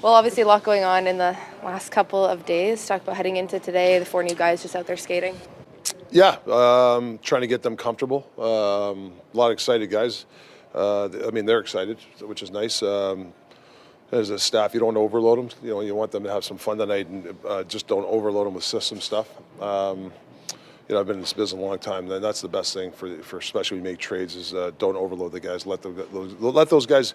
Well, obviously a lot going on in the last couple of days. Talk about heading into today, the 4 new guys just out there skating. Yeah, trying to get them comfortable. A lot of excited guys. I mean, they're excited, which is nice. As a staff, you don't overload them. You know, you want them to have some fun tonight, and just don't overload them with system stuff. You know, I've been in this business a long time, and that's the best thing for especially when you make trades is don't overload the guys. Let those guys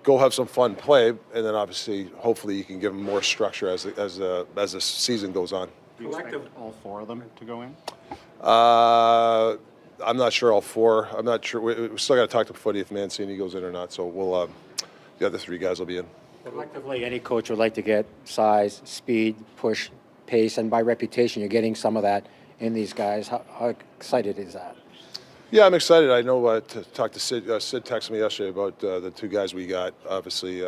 go have some fun, play, and then obviously, hopefully, you can give them more structure as the season goes on. Do you expect all 4 of them to go in? I'm not sure all 4. I'm not sure. We still got to talk to Footy if Mancini goes in or not. So we'll the other 3 guys will be in. Collectively, any coach would like to get size, speed, push, pace, and by reputation, you're getting some of that in these guys. How excited is that? Yeah, I'm excited. I know to talk to Sid. Sid texted me yesterday about the 2 guys we got. Obviously,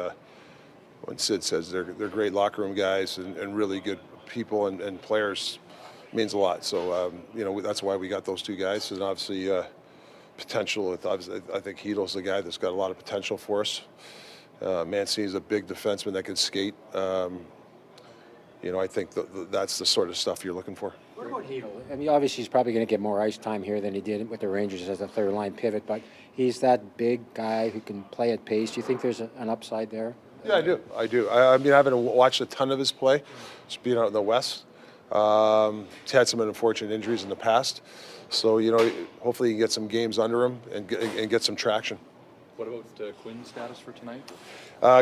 when Sid says they're great locker room guys and really good people and players, means a lot. So you know, that's why we got those 2 guys. And obviously, potential. I think Heedle's the guy that's got a lot of potential for us. Mancini's a big defenseman that can skate. You know, I think that's the sort of stuff you're looking for. What about Heedle? I mean, obviously, he's probably going to get more ice time here than he did with the Rangers as a third-line pivot, but he's that big guy who can play at pace. Do you think there's an upside there? Yeah, I do. I mean, I haven't watched a ton of his play, just being out in the West. He's had some unfortunate injuries in the past. So, you know, hopefully he can get some games under him and get some traction. What about Quinn's status for tonight?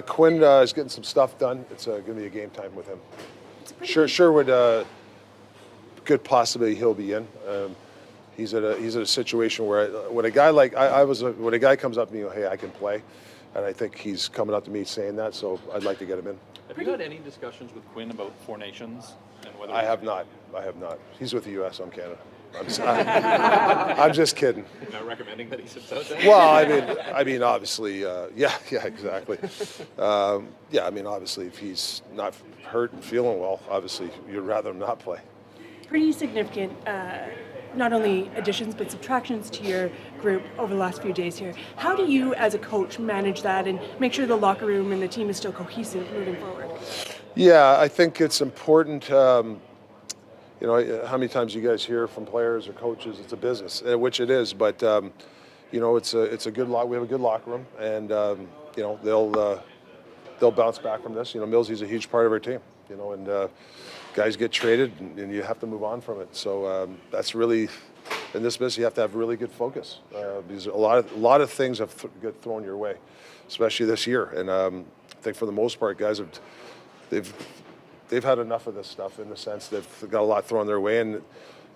Quinn is getting some stuff done. It's going to be a game time with him. Sure would good possibility he'll be in. He's at a situation where when a guy like when a guy comes up to me, hey, I can play, and I think he's coming up to me saying that, so I'd like to get him in. Have you had any discussions with Quinn about 4 Nations and whether? I have not. He's with the U.S. I'm Canada. I'm just kidding. You're not recommending that he sits out there? Well, I mean, obviously, yeah, exactly. Yeah, I mean, obviously, if he's not hurt and feeling well, obviously, you'd rather him not play. Pretty significant, not only additions but subtractions to your group over the last few days here. How do you, as a coach, manage that and make sure the locker room and the team is still cohesive moving forward? Yeah, I think it's important. You know, how many times you guys hear from players or coaches, it's a business, which it is, but, you know, it's a good we have a good locker room, and, you know, they'll bounce back from this. You know, Millsy's a huge part of our team, you know, and guys get traded, and you have to move on from it. So that's really, in this business, you have to have really good focus, because a lot of things have get thrown your way, especially this year. And I think for the most part, guys they've had enough of this stuff in the sense they've got a lot thrown their way, and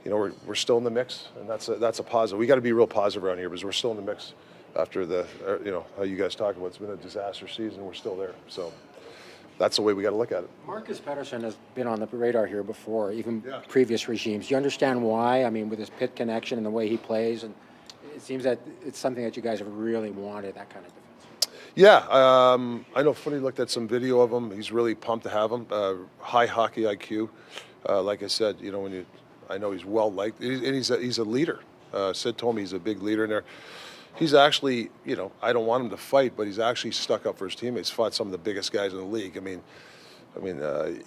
you know we're still in the mix, and that's a positive. We got to be real positive around here because we're still in the mix after the you know how you guys talk about it's been a disaster season. We're still there, so that's the way we got to look at it. Marcus Pettersson has been on the radar here before, even previous regimes. Do you understand why? I mean, with his pit connection and the way he plays, and it seems that it's something that you guys have really wanted, that kind of defense. Yeah, I know Footy looked at some video of him. He's really pumped to have him. High hockey IQ. Like I said, you know, I know he's well liked, and he's a leader. Sid told me he's a big leader in there. He's actually, you know, I don't want him to fight, but he's actually stuck up for his teammates. Fought some of the biggest guys in the league. I mean,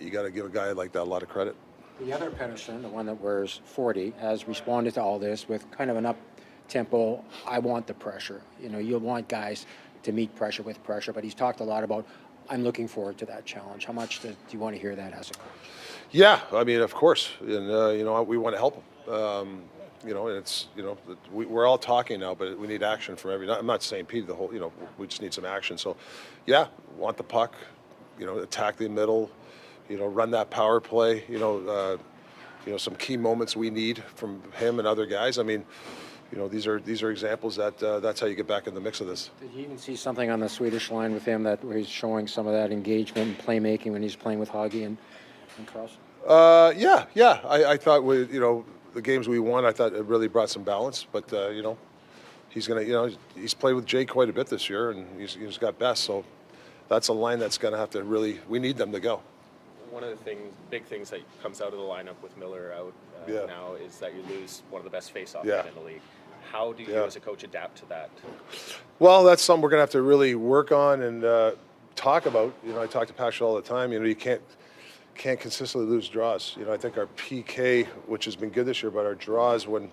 you got to give a guy like that a lot of credit. The other Pettersson, the one that wears 40, has responded to all this with kind of an up-tempo, I want the pressure. You know, you want guys to meet pressure with pressure, but he's talked a lot about, I'm looking forward to that challenge. How much do you want to hear that as a coach? Yeah, I mean, of course, and you know, we want to help him. You know, and it's, you know, we're all talking now, but we need action from every. I'm not saying Petey the whole. You know, we just need some action. So, yeah, want the puck. You know, attack the middle. You know, run that power play. You know, some key moments we need from him and other guys. I mean, you know, these are examples that that's how you get back in the mix of this. Did you even see something on the Swedish line with him where he's showing some of that engagement and playmaking when he's playing with Hoggy and Cross? Yeah. I thought you know, the games we won, I thought it really brought some balance. But you know, he's gonna, you know, he's played with Jay quite a bit this year, and he's got best. So that's a line that's gonna have to really. We need them to go. One of the big things that comes out of the lineup with Miller out now is that you lose one of the best face-off men in the league. How do you, as a coach, adapt to that? Well, that's something we're gonna have to really work on, and talk about. I talk to Patrick all the time. You can't consistently lose draws. I think our PK, which has been good this year, but our draws when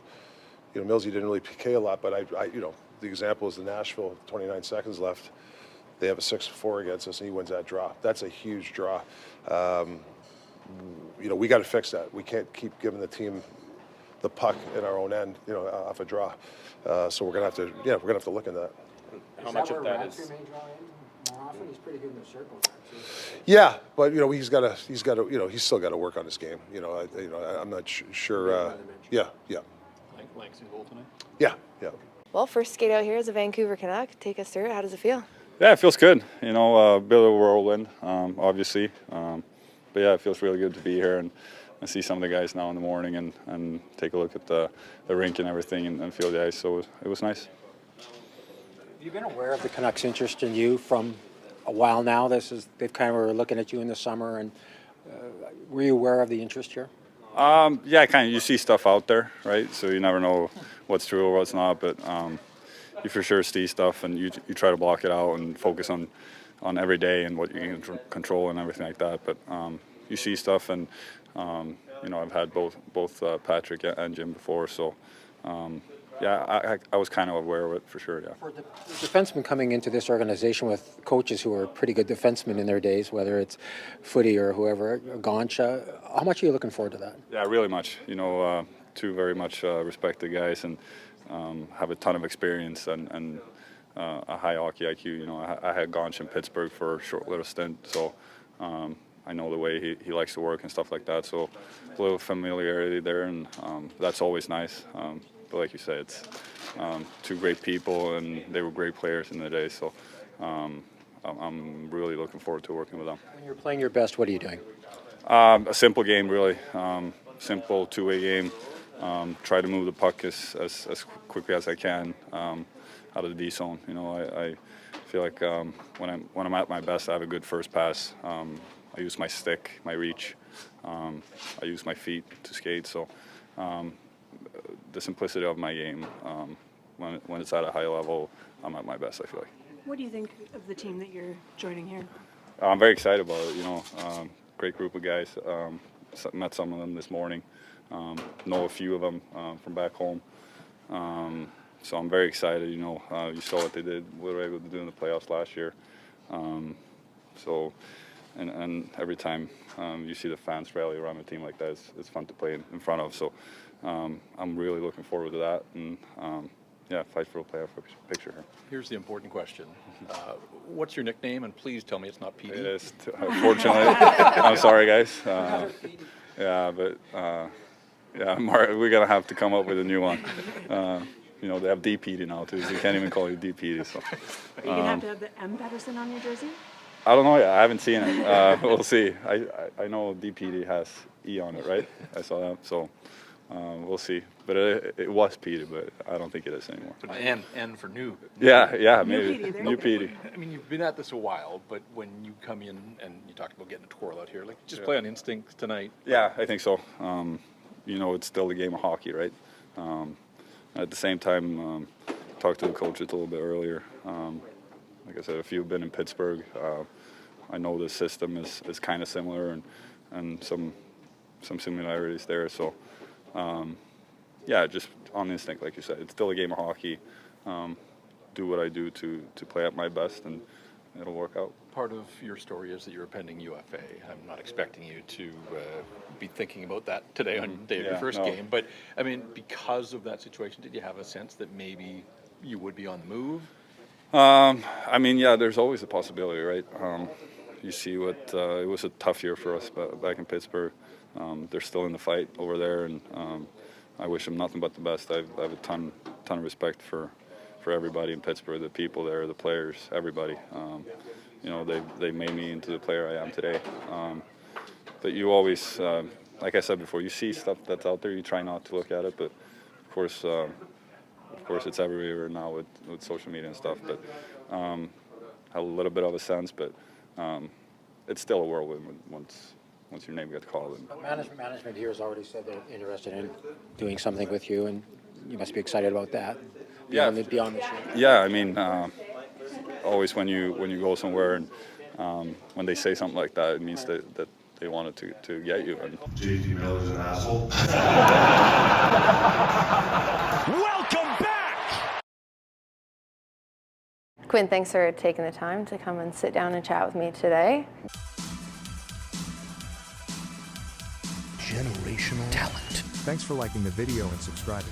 Millsy didn't really PK a lot. But the example is the Nashville, 29 seconds left. They have a 6-4 against us, and he wins that draw. That's a huge draw. We got to fix that. We can't keep giving the team the puck in our own end, off a draw. So we're gonna have to, look into that. How much of that is? More often, he's pretty good in the circle. Yeah, but he's still got to work on his game. I'm not sure. Yeah. Langston goal tonight? Yeah. Well, first skate out here as a Vancouver Canuck. Take us through it. How does it feel? Yeah, it feels good. A bit of a whirlwind, obviously. But yeah, it feels really good to be here and see some of the guys now in the morning and take a look at the rink and everything and feel the ice. So it was nice. Have you been aware of the Canucks' interest in you from a while now? They've kind of were looking at you in the summer, and were you aware of the interest here? Yeah, kind of. You see stuff out there, right? So you never know what's true or what's not, but you for sure see stuff, and you try to block it out and focus on every day and what you can control and everything like that. But you see stuff, and I've had both Patrick and Jim before, so yeah, I was kind of aware of it for sure. Yeah. For the defensemen coming into this organization with coaches who are pretty good defensemen in their days, whether it's Footy or whoever, Goncha, how much are you looking forward to that? Yeah, really much. Two very much respected guys and have a ton of experience and a high hockey IQ. I had Gonch in Pittsburgh for a short little stint, so I know the way he likes to work and stuff like that. So a little familiarity there, and that's always nice. But like you said, it's two great people, and they were great players in the day. So I'm really looking forward to working with them. When you're playing your best, what are you doing? A simple game, really. Simple two-way game. Try to move the puck as quickly as I can out of the D zone. I feel like when I'm at my best, I have a good first pass. I use my stick, my reach. I use my feet to skate. So the simplicity of my game, when it's at a high level, I'm at my best, I feel like. What do you think of the team that you're joining here? I'm very excited about it. Great group of guys. Met some of them this morning. Know a few of them from back home. So I'm very excited. You saw what they did. We were able to do in the playoffs last year. And every time you see the fans rally around a team like that, it's fun to play in front of. So I'm really looking forward to that, and fight for a playoff picture here. Here's the important question. What's your nickname? And please tell me it's not Petey. It is, unfortunately. I'm sorry, guys. We're going to have to come up with a new one. They have D. Petey now, too, so you can't even call you D. Petey. So. Are you going to have the M. Patterson on your jersey? I don't know yet. I haven't seen it. We'll see. I know D. Petey has E on it, right? I saw that. So we'll see. But it was Petey, but I don't think it is anymore. N for new. Yeah, maybe. New Petey. I mean, you've been at this a while, but when you come in and you talked about getting a twirl out here, just play on instinct tonight. Yeah, I think so. It's still the game of hockey, right? At the same time, talked to the coaches a little bit earlier. Like I said, a few have been in Pittsburgh. I know the system is kind of similar and some similarities there. So, just on instinct, like you said, it's still a game of hockey. Do what I do to play at my best, and it'll work out. Part of your story is that you're a pending UFA. I'm not expecting you to be thinking about that today on the day of your first game. But, I mean, because of that situation, did you have a sense that maybe you would be on the move? There's always a possibility, right? You see what it was a tough year for us back in Pittsburgh. They're still in the fight over there, and I wish them nothing but the best. I have a ton of respect for everybody in Pittsburgh, the people there, the players, everybody. They made me into the player I am today. But you always, like I said before, you see stuff that's out there. You try not to look at it, but of course, it's everywhere now with social media and stuff. But a little bit of a sense, but it's still a whirlwind once your name gets called. Management here has already said they're interested in doing something with you, and you must be excited about that. Beyond this year. Yeah, always when you go somewhere and when they say something like that, it means that they wanted to get you. And JT Miller's an asshole. Welcome back! Quinn, thanks for taking the time to come and sit down and chat with me today. Generational talent. Thanks for liking the video and subscribing.